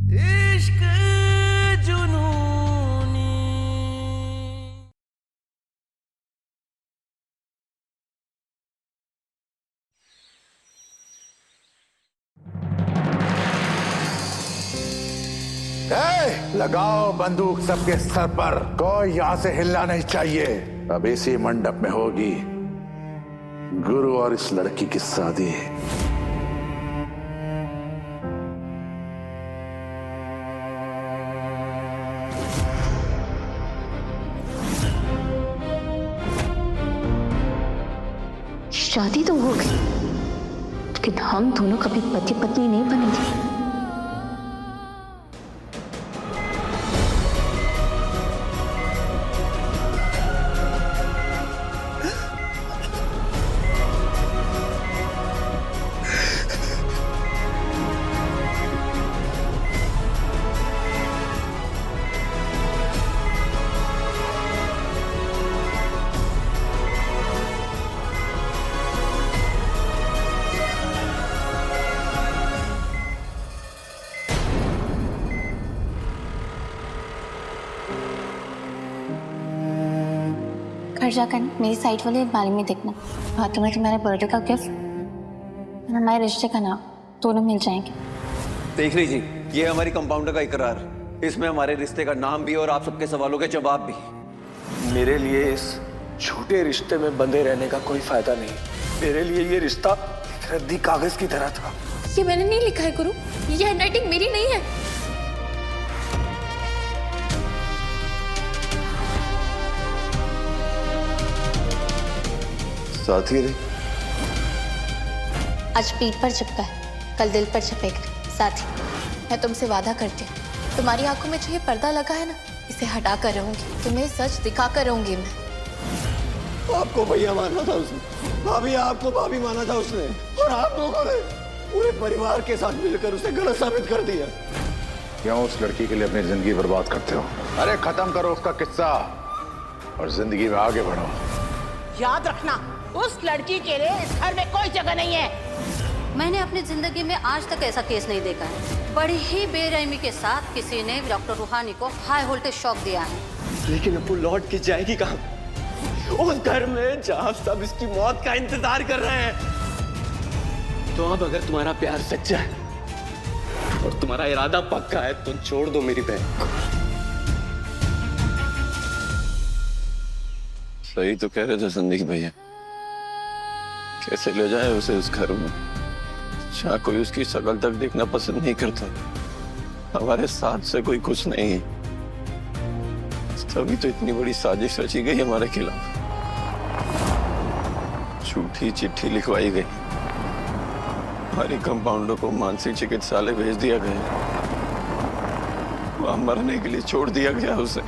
इश्क जुनूनी। लगाओ बंदूक सबके सर पर। कोई यहाँ से हिलना नहीं चाहिए। अब इसी मंडप में होगी गुरु और इस लड़की की शादी। शादी तो हो गई, लेकिन हम दोनों कभी पति पत्नी नहीं बनेंगे। घर जाकर मेरी साइड वाले बारे में देखना। हाँ, तुम्हें तुम्हारे बर्थडे का गिफ्ट और हमारे रिश्ते का नाम दोनों मिल जाएंगे। देख लीजिए, ये हमारी कंपाउंडर का इकरार। इसमें हमारे रिश्ते का नाम भी और आप सबके सवालों के जवाब भी। मेरे लिए इस झूठे रिश्ते में बंधे रहने का कोई फायदा नहीं। मेरे लिए ये रिश्ता एक रद्दी कागज की तरह था। ये मैंने नहीं लिखा है गुरु, ये हैंडराइटिंग मेरी नहीं है। साथी रे, आज पीठ पर चिपका है, कल दिल पर चिपकेगा। साथी, मैं तुमसे वादा करती हूँ, तुम्हारी आंखों में जो ये पर्दा लगा है ना, इसे हटा कर रहूंगी। तुम्हें सच दिखा कर रहूंगी मैं। आपको भैया माना था उसने, भाभी आपको भाभी माना था उसने, और आप लोगों ने पूरे परिवार के साथ मिलकर उसे गलत साबित कर दिया। क्यों उस लड़की के लिए अपनी जिंदगी बर्बाद करते हो? अरे खत्म करो उसका किस्सा और जिंदगी में आगे बढ़ो। याद रखना, उस लड़की के लिए इस घर में कोई जगह नहीं है। मैंने अपनी जिंदगी में आज तक ऐसा केस नहीं देखा है। बड़ी ही बेरहमी के साथ किसी ने डॉक्टर रूहानी को हाई वोल्टेज शॉक दिया है। लेकिन अब वो लौट के जाएगी कहाँ? उस घर में जहाँ सब इसकी मौत का इंतजार कर रहे हैं। तो अब अगर तुम्हारा प्यार सच्चा है और तुम्हारा इरादा पक्का है तो छोड़ दो मेरी बहन को। सही तो कह रहे थे संदीप भैया, कैसे ले जाए उसे उस घर में जहाँ कोई उसकी शक्ल तक देखना पसंद नहीं करता। हमारे साथ से कोई कुछ नहीं है, तभी तो इतनी बड़ी साजिश रची गई हमारे खिलाफ। झूठी चिट्ठी लिखवाई गई, हमारी कंपाउंडर को मानसिक चिकित्सालय भेज दिया गया, वहां मरने के लिए छोड़ दिया गया उसे।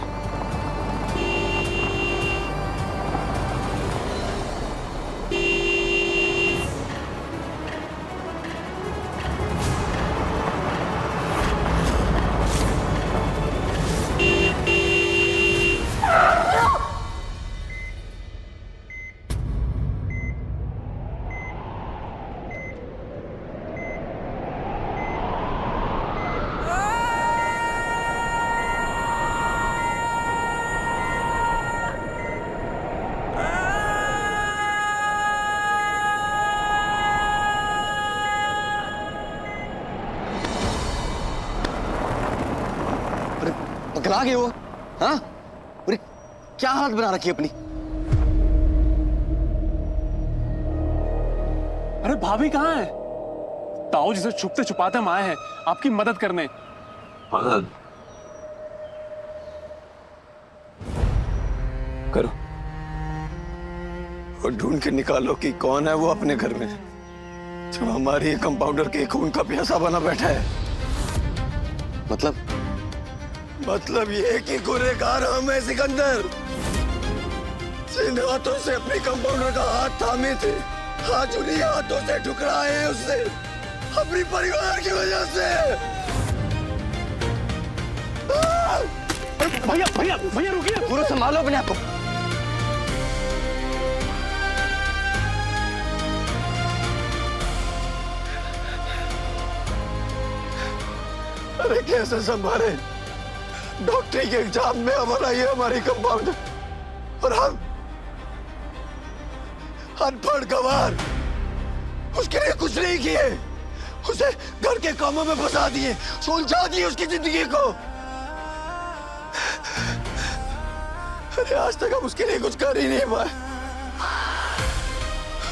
पगला गए हो? हाँ? अरे क्या हालत बना रखी है अपनी? अरे भाभी कहाँ है? ताऊ जिसे छुपते छुपाते हम आए हैं आपकी मदद करने। मदद करो और ढूंढ के निकालो कि कौन है वो अपने घर में जो हमारी कंपाउंडर के खून का प्यासा बना बैठा है। मतलब ये कि गुनहगार हम हैं सिकंदर, जिन हाथों से अपने कंपाउंडर का हाथ थामे थे, आज उन्हीं हाथों से ठुकराए हैं उससे अपनी परिवार की वजह से। भैया भैया भैया रुकिए। गुरु संभालो अपने आप को। अरे कैसे संभाले? डॉक्टरी के एग्जाम में हमारा ये हमारी कंपाउंडर और हम अनपढ़ गवार उसके लिए कुछ नहीं किए, उसे घर के कामों में फंसा दिए, सुलझा दिए उसकी जिंदगी को। अरे आज तक हम उसके लिए कुछ कर ही नहीं पाए।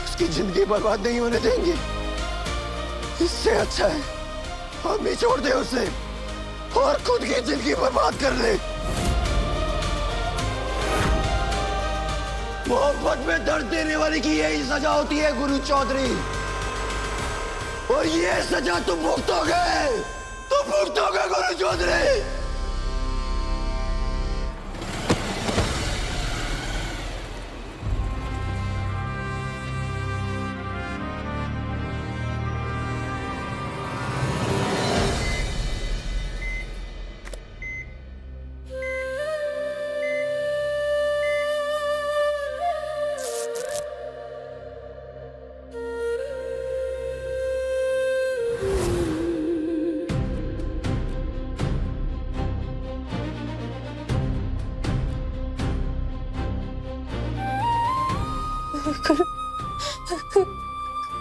उसकी जिंदगी बर्बाद नहीं होने देंगे। इससे अच्छा है हम ही छोड़ दे उसे और खुद की जिंदगी बर्बाद कर ले। मोहब्बत में दर्द देने वाले की यही सजा होती है गुरु चौधरी, और ये सजा तुम भुगतोगे, तुम भुगतोगे गुरु चौधरी।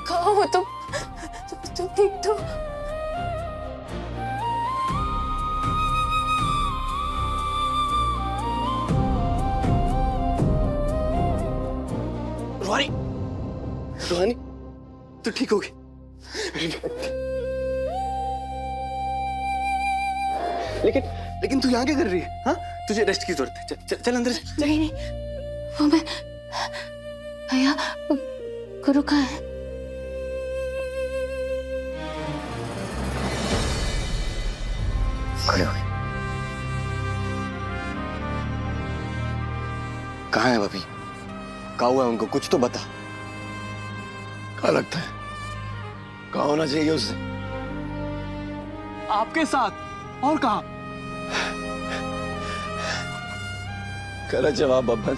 कहाँ हो तुम ठीक तो? रूहानी, रूहानी, तू ठीक होगी? लेकिन लेकिन तू यहाँ क्या कर रही है? हाँ, तुझे रेस्ट की जरूरत है। चल, चल अंदर चल। नहीं नहीं, वो मैं भैया, गुरु कहाँ है? कहाँ है भाभी? कहाँ हुआ है उनको? कुछ तो बता। क्या लगता है कहाँ होना चाहिए उससे? आपके साथ और कहाँ? गलत जवाब बब्बन।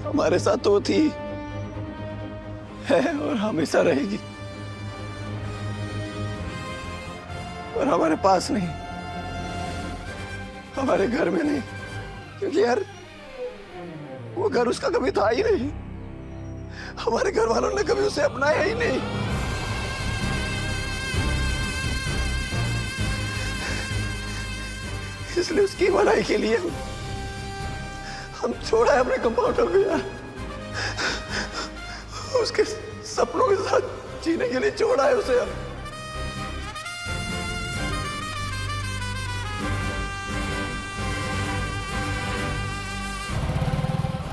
हमारे साथ तो थी, है और हमेशा रहेगी, और हमारे पास नहीं, हमारे घर में नहीं, क्योंकि यार वो घर उसका कभी था ही नहीं। हमारे घर वालों ने कभी उसे अपनाया ही नहीं। इसलिए उसकी भलाई के लिए हम छोड़ा है अपने कंपाउंडर को यार। उसके सपनों के साथ जीने के लिए छोड़ा है उसे हम।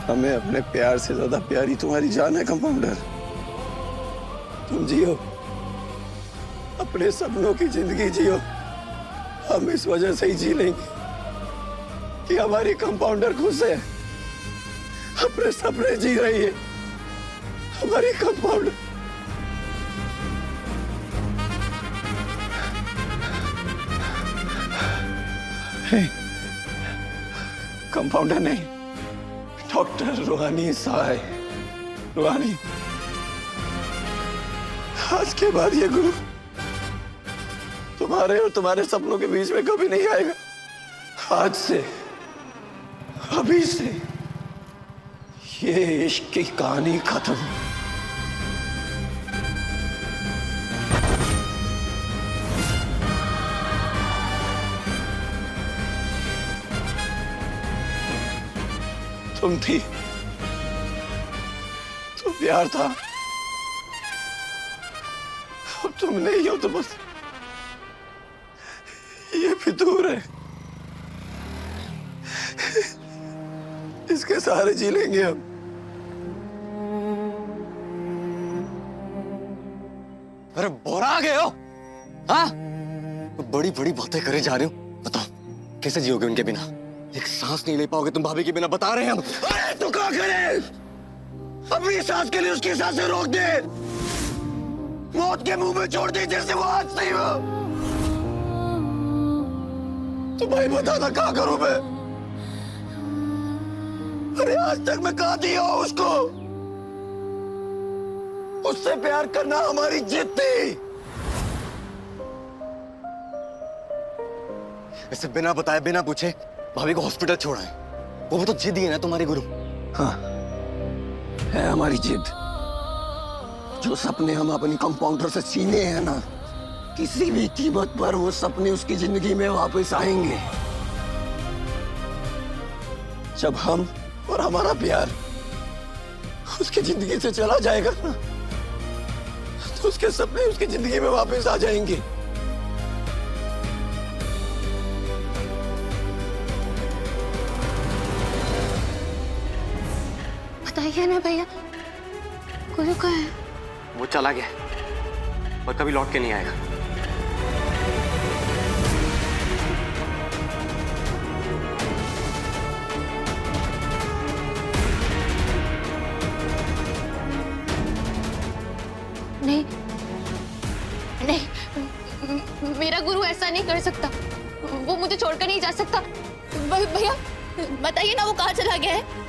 हमें अपने प्यार से ज्यादा प्यारी तुम्हारी जान है कंपाउंडर। तुम जियो, अपने सपनों की जिंदगी जियो। हम इस वजह से ही जी लेंगे कि हमारी कंपाउंडर खुश है, अपने सपने जी रही है हमारी कंपाउंडर। कंपाउंडर नहीं, डॉक्टर रूहानी साय। रूहानी, आज के बाद ये गुरु तुम्हारे और तुम्हारे सपनों के बीच में कभी नहीं आएगा। आज से, अभी से ये इश्क की कहानी खत्म। तुम थी तो प्यार था, अब तुम नहीं हो तो बस ये फितूर है। इसके सहारे जी लेंगे हम। अरे बोरा गए हो? हाँ, बड़ी बड़ी बातें करे जा रहे हो। बताओ कैसे जियोगे उनके बिना? एक सांस नहीं ले पाओगे तुम भाभी के बिना, बता रहे हैं हम। अरे तू क्या करे? अपनी सांस के लिए उसकी सांसें रोक दे, मौत के मुंह में छोड़ दे जैसे वो आज नहीं हुआ। तो भाई बता ना क्या करूं मैं? अरे आज तक मैं कहा दिया उसको। उससे प्यार करना हमारी जिद थी, वैसे बिना बताए बिना पूछे भाभी को हॉस्पिटल छोड़ा है। वो तो जिद ही है ना तुम्हारी गुरु। हाँ, है हमारी जिद। जो सपने हम अपनी कंपाउंडर से छीने हैं ना, किसी भी कीमत पर वो सपने उसकी जिंदगी में वापस आएंगे। जब हम और हमारा प्यार उसकी जिंदगी से चला जाएगा ना, तो उसके सपने उसकी जिंदगी में वापस आ जाएंगे। बताइए ना भैया, गुरु कहाँ है? वो चला गया और कभी लौट के नहीं आएगा। नहीं नहीं, मेरा गुरु ऐसा नहीं कर सकता। वो मुझे छोड़कर नहीं जा सकता। भैया बताइए ना, वो कहाँ चला गया है?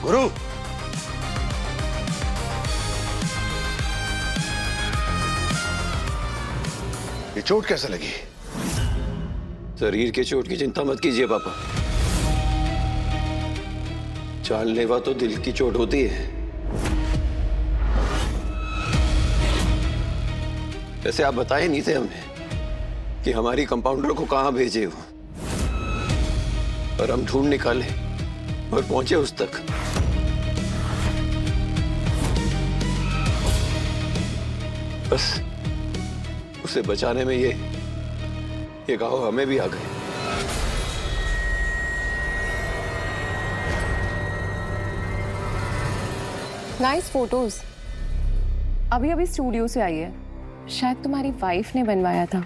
गुरु, ये चोट कैसे लगी? शरीर के चोट की चिंता मत कीजिए पापा। जानलेवा तो दिल की चोट होती है। वैसे आप बताए नहीं थे हमें कि हमारी कंपाउंडर को कहां भेजे हो, और हम ढूंढ निकाले और पहुंचे उस तक। बस उसे बचाने में ये गाँव हमें भी आ गए। Nice photos. अभी अभी स्टूडियो से आई है, शायद तुम्हारी वाइफ ने बनवाया था।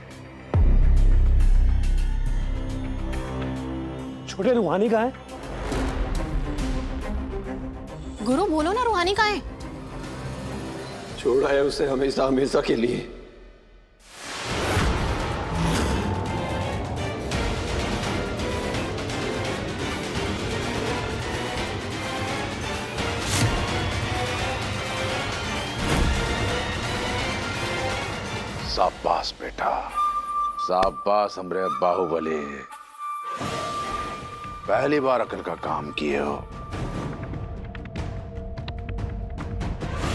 छोटे रूहानी कहाँ है? गुरु बोलो ना, रूहानी कहाँ है? छोड़ा है उसे हमेशा हमेशा के लिए। शाबाश बेटा, शाबाश हमरे बाहुबली। पहली बार अकल का काम किए हो।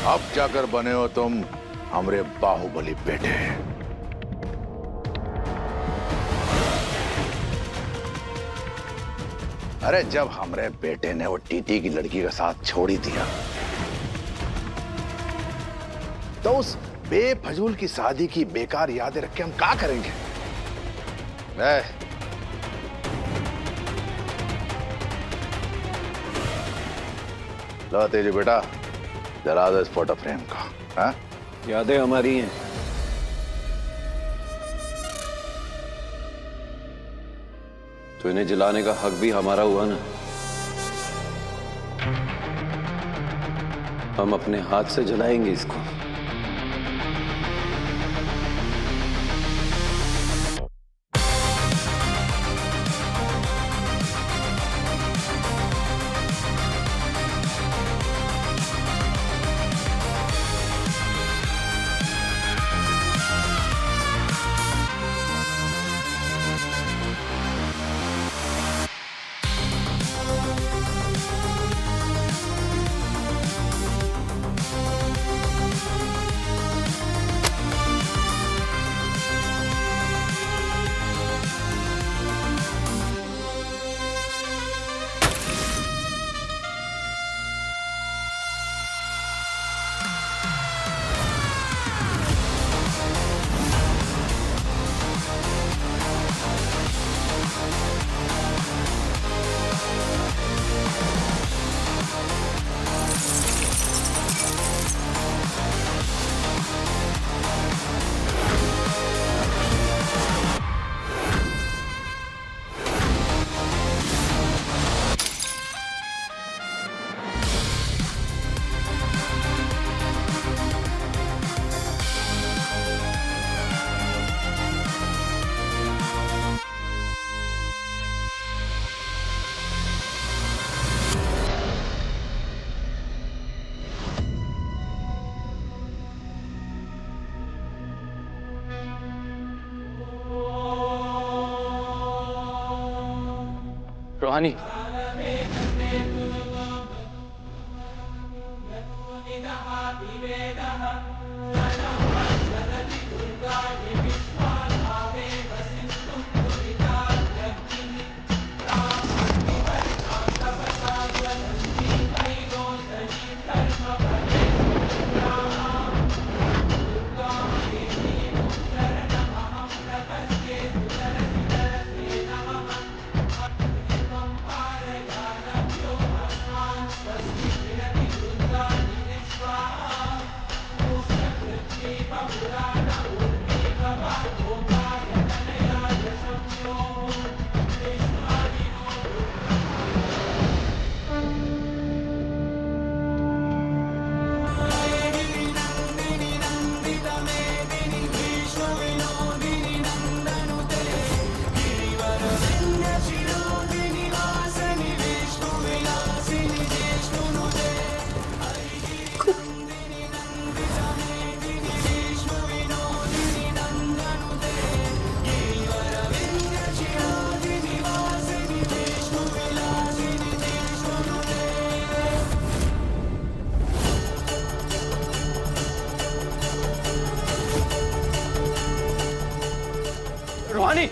अब जाकर बने हो तुम हमरे बाहुबली बेटे। अरे जब हमरे बेटे ने वो टीटी की लड़की का साथ छोड़ ही दिया, तो उस बेफजूल की शादी की बेकार यादें रख के हम क्या करेंगे? लो तेजी बेटा, जरा दो इस फोटो फ्रेम का। हाँ? यादें हमारी हैं। तो इन्हें जलाने का हक भी हमारा हुआ ना। हम अपने हाथ से जलाएंगे इसको। रूहानी, रूहानी,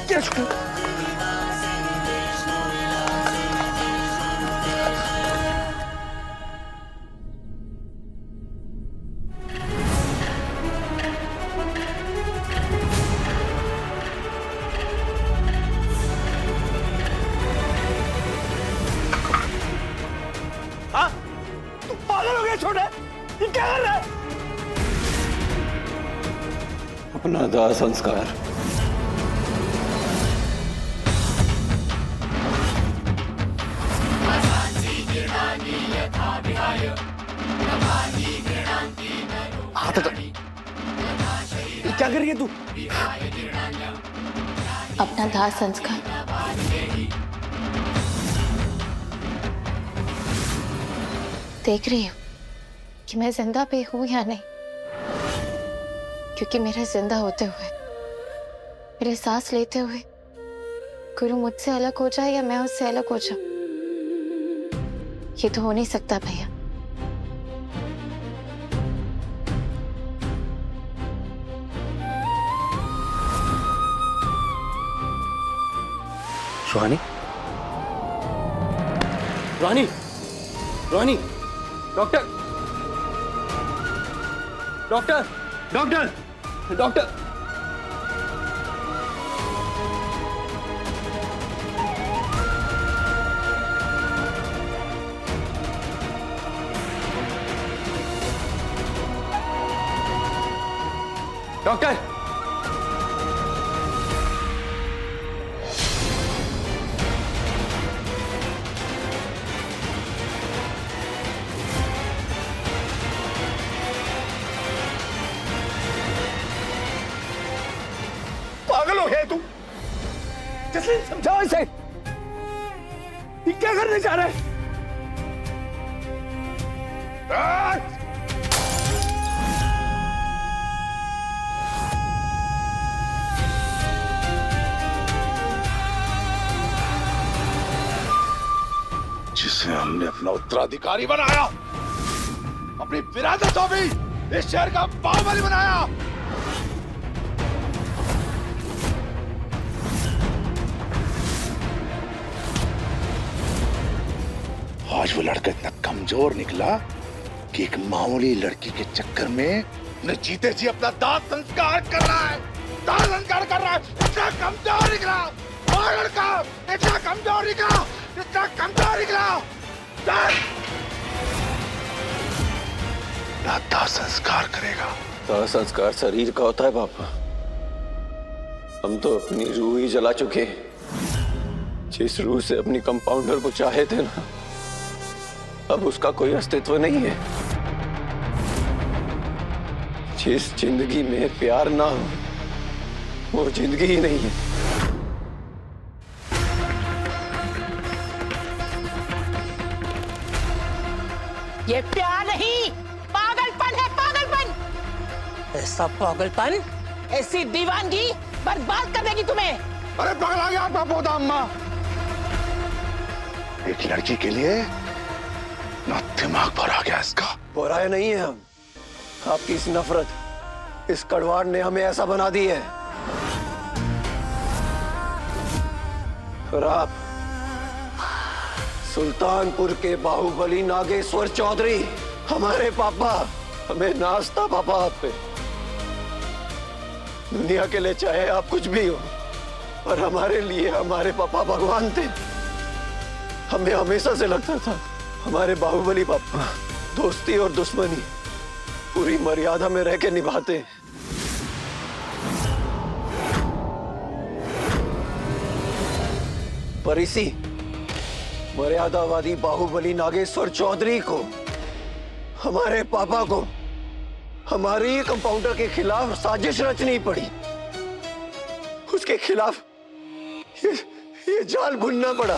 क्या पागल हो गया छोटे, ये क्या कर रहा है? अपना दाह संस्कार हाथ हटा। ये क्या कर रही है तू? अपना दाह संस्कार देख रही हूँ कि मैं जिंदा पे हूँ या नहीं, क्योंकि मेरे जिंदा होते हुए, मेरे सांस लेते हुए गुरु मुझसे अलग हो जाए या मैं उससे अलग हो जाऊं, ये तो हो नहीं सकता भैया। रूहानी, रूहानी, रूहानी, doctor, doctor, doctor, doctor, doctor, पागल हो गया तू? जसलीन समझाओ इसे, ये क्या करने जा रहा है? जिसे हमने अपना उत्तराधिकारी बनाया, अपनी विरासत को भी इस शहर का बाहुबली बनाया, आज वो लड़का इतना कमजोर निकला कि एक मामूली लड़की के चक्कर में उन्हें जीते जी अपना दाह संस्कार कर रहा है, दाह संस्कार कर रहा है। इतना कमजोर निकला वो लड़का, इतना कमजोर निकला, इतना कमजोर निकला। दाह संस्कार करेगा। दाह संस्कार शरीर का होता है पापा, हम तो अपनी रूह ही जला चुके हैं। जिस रूह से अपनी कंपाउंडर को चाहे थे ना, अब उसका कोई अस्तित्व नहीं है। जिस जिंदगी में प्यार ना हो वो जिंदगी ही नहीं है। ये प्यार नहीं, पागलपन है, पागलपन। ऐसा पागलपन, ऐसी दीवानगी बर्बाद कर देगी तुम्हें। अरे पगला गया आपका पोता अम्मा। एक लड़की के लिए ना दिमाग पर आ गया इसका। बुराए नहीं है हम, आपकी इस नफरत, इस कड़वाहट ने हमें ऐसा बना दी है। और आप सुल्तानपुर के बाहुबली नागेश्वर चौधरी, हमारे पापा, हमें नाचता पापा आप पे। दुनिया के लिए चाहे आप कुछ भी हो, और हमारे लिए हमारे पापा भगवान थे। हमें हमेशा से लगता था हमारे बाहुबली पापा दोस्ती और दुश्मनी पूरी मर्यादा में रह के निभाते। पर इसी मर्यादावादी बाहुबली नागेश्वर चौधरी को, हमारे पापा को, हमारी कंपाउंडर के खिलाफ साजिश रचनी पड़ी। उसके खिलाफ ये जाल बुनना पड़ा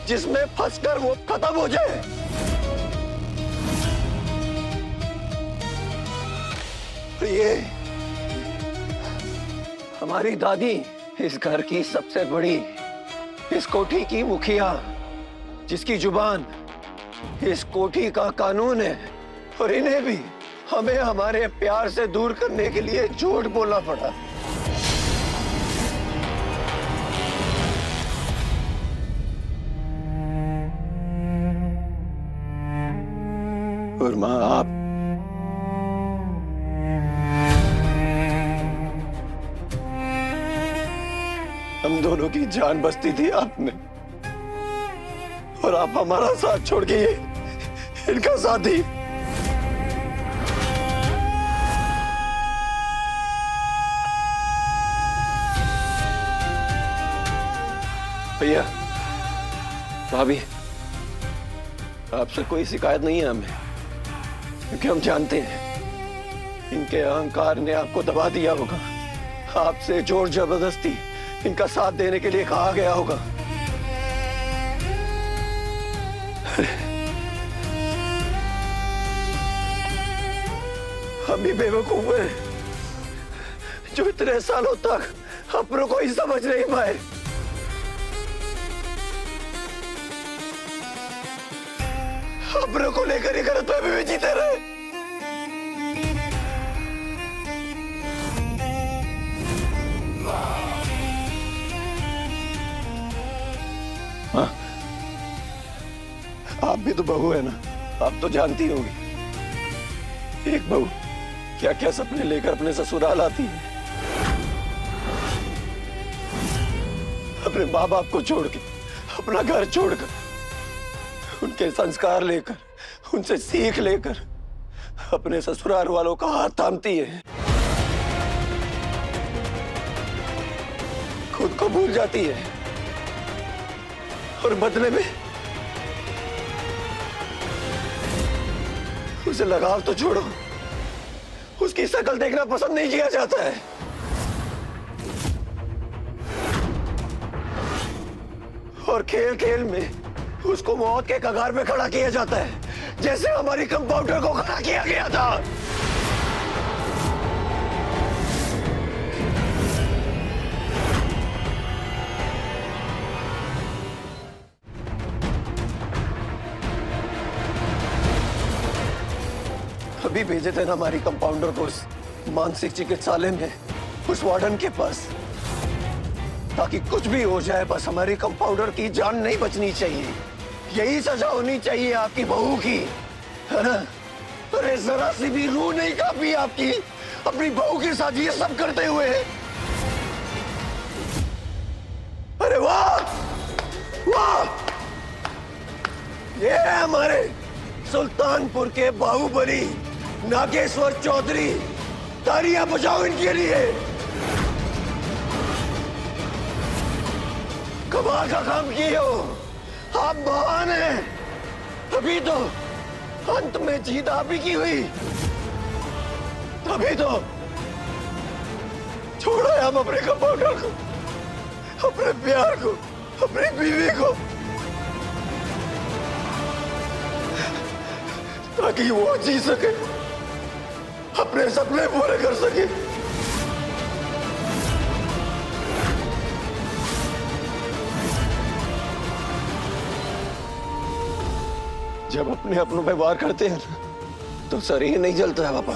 जिसमें फंसकर वो खत्म हो जाए। ये हमारी दादी, इस घर की सबसे बड़ी, इस कोठी की मुखिया, जिसकी जुबान इस कोठी का कानून है, और इन्हें भी हमें हमारे प्यार से दूर करने के लिए झूठ बोलना पड़ा। और माँ, आप हम दोनों की जान बसती थी आप में, और आप हमारा साथ छोड़ के ये इनका साथ दी। भैया, भाभी, आपसे कोई शिकायत नहीं है हमें, क्योंकि हम जानते हैं इनके अहंकार ने आपको दबा दिया होगा। आपसे जोर जबरदस्ती इनका साथ देने के लिए कहा गया होगा। हम भी बेवकूफ हैं जो इतने सालों तक अपनों को ही समझ नहीं पाए। अपनों को लेकर ही गलतफहमी में जीते रहे। हाँ, आप भी तो बहू है ना, आप तो जानती होगी एक बहू क्या क्या सपने लेकर अपने ससुराल आती है। अपने माँ बाप को छोड़ के, अपना घर छोड़कर, उनके संस्कार लेकर, उनसे सीख लेकर अपने ससुराल वालों का हाथ थामती है। खुद को भूल जाती है, और बदले में उसे लगाव तो छोड़ो, उसकी शक्ल देखना पसंद नहीं किया जाता है। और खेल खेल में उसको मौत के कगार पे खड़ा किया जाता है, जैसे हमारी कंपाउंडर को खड़ा किया गया था। अभी भेजे थे ना हमारी कंपाउंडर को उस मानसिक चिकित्सालय में, उस वार्डन के पास, ताकि कुछ भी हो जाए बस हमारी कंपाउंडर की जान नहीं बचनी चाहिए। यही सजा होनी चाहिए आपकी बहू की, है ना? अरे जरा सी भी रूह नहीं कांपी आपकी अपनी बहू के साथ ये सब करते हुए। अरे वाह वाह, ये है हमारे सुल्तानपुर के बाहुबली नागेश्वर चौधरी। तालियां बजाओ इनके लिए। कमाल का काम किए हो आप, महान हैं। अभी तो अंत में जीत आप ही की हुई। तभी तो छोड़ा है हम अपने कंपाउंडर को, अपने प्यार को, अपनी बीवी को, ताकि वो जी सके, अपने सपने पूरे कर सके। जब अपने अपनों पे वार करते हैं ना, तो शरीर नहीं जलता है पापा,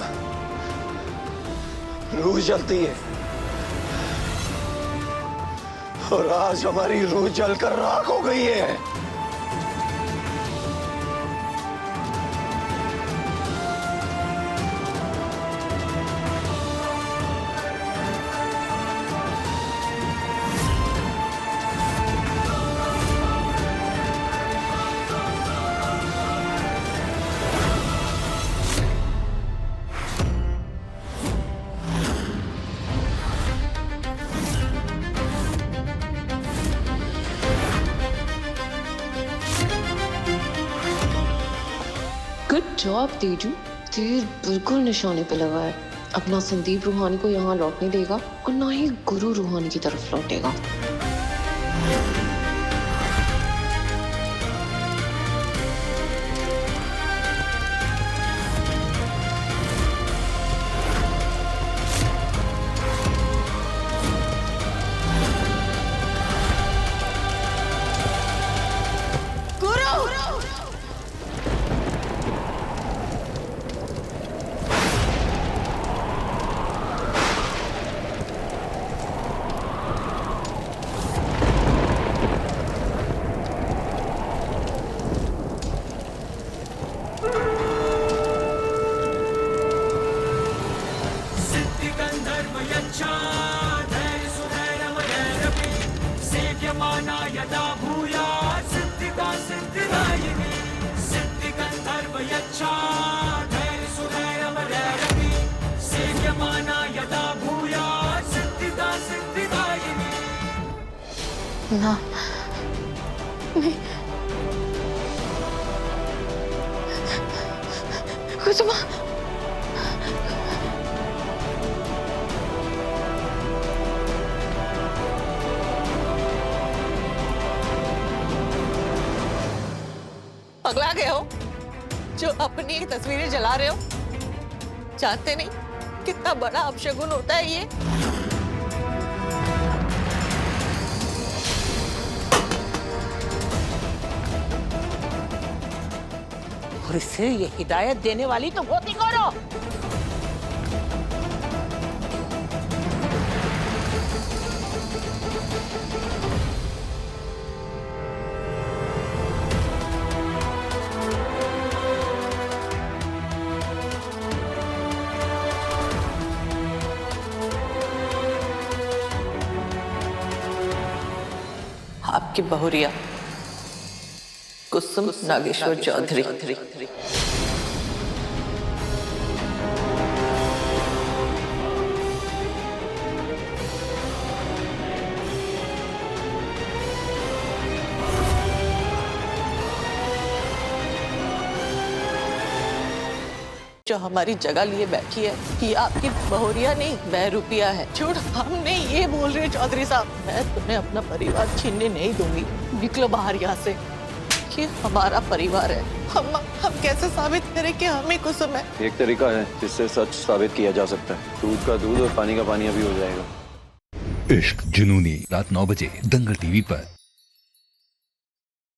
रूह जलती है। और आज हमारी रूह जलकर राख हो गई है। गुड जॉब तेजू, तीर बिल्कुल निशाने पे लगा है। अपना संदीप रूहानी को यहाँ लौटने देगा और ना ही गुरु रूहानी की तरफ लौटेगा। ना नहीं, कुसुमा, पगला गए हो जो अपनी तस्वीरें जला रहे हो? जानते नहीं कितना बड़ा अपशगुन होता है ये? और इससे ये हिदायत देने वाली तो होती कौन हो? आपकी बहुरिया कुसुम नागेश्वर चौधरी। जो हमारी जगह लिए बैठी है, ये आपकी बहुरिया नहीं बहरूपिया है। झूठ हम नहीं ये बोल रहे चौधरी साहब। मैं तुम्हें अपना परिवार छीनने नहीं दूंगी। निकलो बाहर यहाँ से। ये हमारा परिवार है। हम कैसे साबित करें कि हम ही कुसुम है? एक तरीका है जिससे सच साबित किया जा सकता है। दूध का दूध और पानी का पानी अभी हो जाएगा। इश्क जुनूनी रात 9 बजे दंगल टीवी पर।